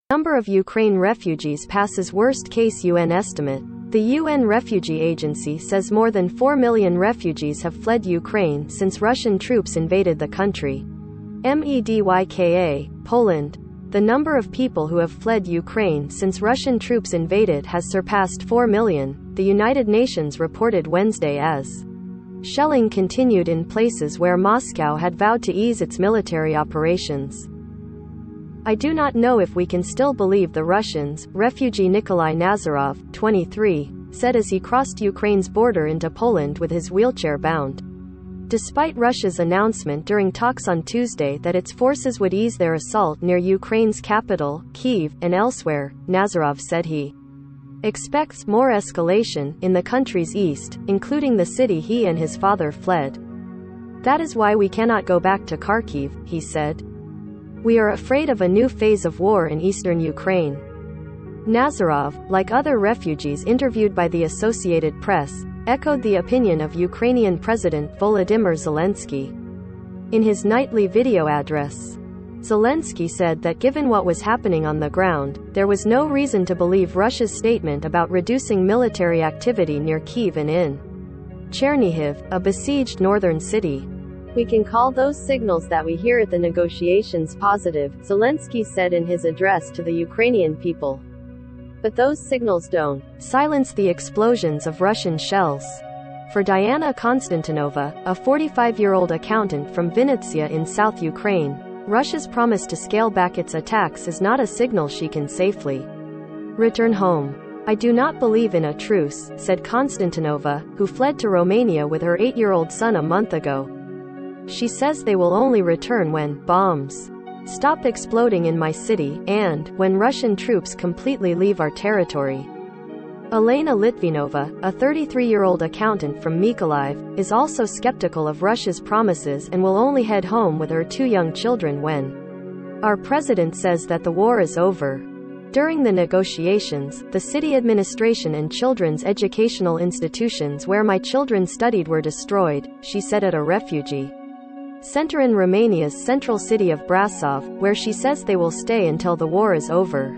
Number of Ukraine refugees passes worst-case UN estimate. The UN Refugee Agency says more than 4 million refugees have fled Ukraine since Russian troops invaded the country. MEDYKA, Poland. The number of people who have fled Ukraine since Russian troops invaded has surpassed 4 million, the United Nations reported Wednesday as shelling continued in places where Moscow had vowed to ease its military operations. I do not know if we can still believe the Russians, refugee Nikolai Nazarov, 23, said as he crossed Ukraine's border into Poland with his wheelchair bound. Despite Russia's announcement during talks on Tuesday that its forces would ease their assault near Ukraine's capital, Kyiv, and elsewhere, Nazarov said he expects more escalation in the country's east, including the city he and his father fled. That is why we cannot go back to Kharkiv, he said. We are afraid of a new phase of war in eastern Ukraine. Nazarov, like other refugees interviewed by the Associated Press, echoed the opinion of Ukrainian President Volodymyr Zelensky. In his nightly video address, Zelensky said that given what was happening on the ground, there was no reason to believe Russia's statement about reducing military activity near Kyiv and in Chernihiv, a besieged northern city. We can call those signals that we hear at the negotiations positive, Zelensky said in his address to the Ukrainian people. But those signals don't silence the explosions of Russian shells. For Diana Konstantinova, a 45-year-old accountant from Vinnytsia in South Ukraine, Russia's promise to scale back its attacks is not a signal she can safely return home. I do not believe in a truce, said Konstantinova, who fled to Romania with her 8-year-old son a month ago. She says they will only return when bombs stop exploding in my city, and when Russian troops completely leave our territory. Elena Litvinova, a 33-year-old accountant from Mykolaiv, is also skeptical of Russia's promises and will only head home with her 2 young children when our president says that the war is over. During the negotiations, the city administration and children's educational institutions where my children studied were destroyed, she said at a refugee center in Romania's central city of Brasov, where she says they will stay until the war is over.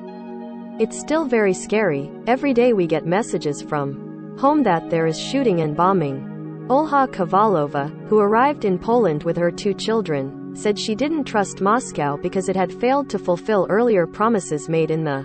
It's still very scary. Every day we get messages from home that there is shooting and bombing. Olha Kovalova, who arrived in Poland with her 2 children, said she didn't trust Moscow because it had failed to fulfill earlier promises made in the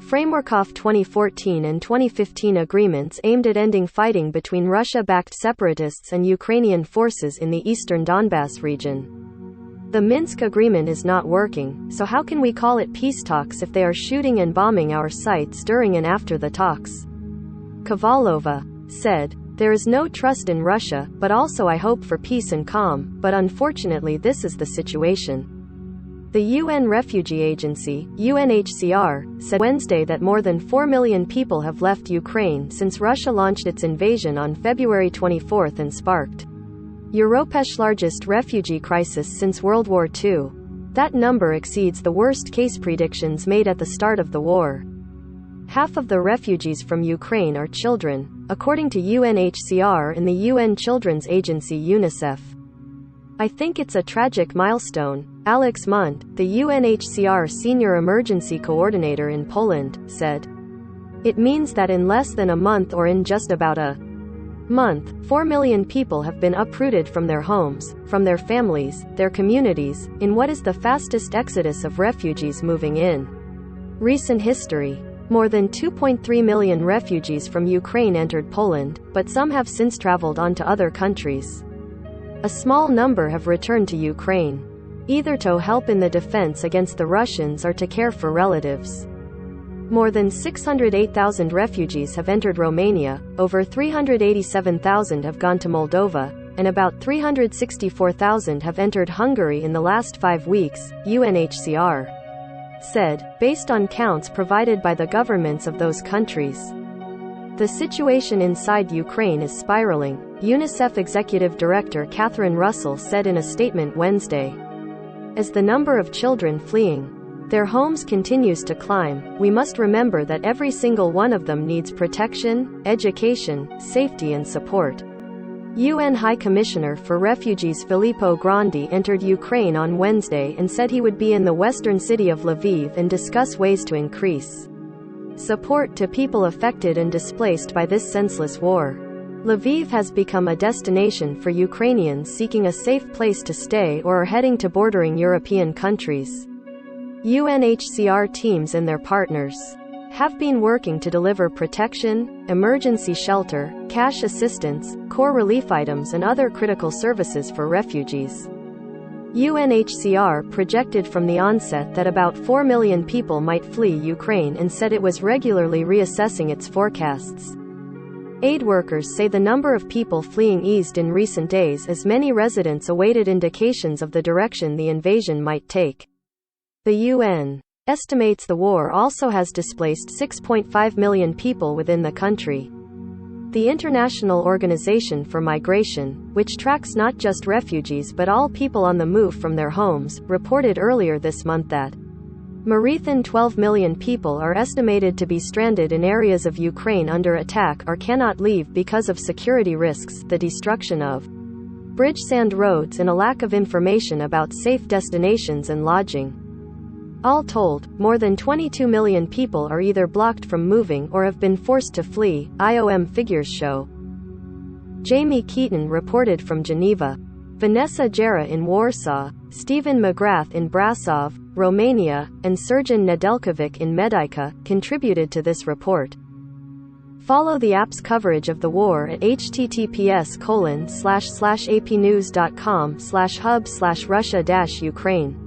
framework of 2014 and 2015 agreements aimed at ending fighting between Russia-backed separatists and Ukrainian forces in the eastern Donbas region. The Minsk agreement is not working, so how can we call it peace talks if they are shooting and bombing our sites during and after the talks? Kovalova said, there is no trust in Russia, but also I hope for peace and calm, but unfortunately this is the situation. The UN Refugee Agency, UNHCR, said Wednesday that more than 4 million people have left Ukraine since Russia launched its invasion on February 24 and sparked Europe's largest refugee crisis since World War II. That number exceeds the worst-case predictions made at the start of the war. Half of the refugees from Ukraine are children, according to UNHCR and the UN Children's Agency UNICEF. I think it's a tragic milestone, Alex Munt, the UNHCR Senior Emergency Coordinator in Poland, said. It means that in less than a month or in just about a month, 4 million people have been uprooted from their homes, from their families, their communities, in what is the fastest exodus of refugees moving in recent history. More than 2.3 million refugees from Ukraine entered Poland, but some have since traveled on to other countries. A small number have returned to Ukraine, either to help in the defense against the Russians or to care for relatives. More than 608,000 refugees have entered Romania, over 387,000 have gone to Moldova, and about 364,000 have entered Hungary in the last 5 weeks, UNHCR said, based on counts provided by the governments of those countries. The situation inside Ukraine is spiraling, UNICEF Executive Director Catherine Russell said in a statement Wednesday. As the number of children fleeing their homes continues to climb, we must remember that every single one of them needs protection, education, safety and support. UN High Commissioner for Refugees Filippo Grandi entered Ukraine on Wednesday and said he would be in the western city of Lviv and discuss ways to increase support to people affected and displaced by this senseless war. Lviv has become a destination for Ukrainians seeking a safe place to stay or are heading to bordering European countries. UNHCR teams and their partners have been working to deliver protection, emergency shelter, cash assistance, core relief items and other critical services for refugees. UNHCR projected from the onset that about 4 million people might flee Ukraine and said it was regularly reassessing its forecasts. Aid workers say the number of people fleeing eased in recent days as many residents awaited indications of the direction the invasion might take. The UN estimates the war also has displaced 6.5 million people within the country. The International Organization for Migration, which tracks not just refugees but all people on the move from their homes, reported earlier this month that more than 12 million people are estimated to be stranded in areas of Ukraine under attack or cannot leave because of security risks, the destruction of bridge-sand roads and a lack of information about safe destinations and lodging. All told, more than 22 million people are either blocked from moving or have been forced to flee, IOM figures show. Jamie Keaton reported from Geneva. Vanessa Jara in Warsaw, Stephen McGrath in Brasov, Romania, and Sergen Nedeljkovic in Medica contributed to this report. Follow the app's coverage of the war at https://apnews.com/hub/Russia-Ukraine.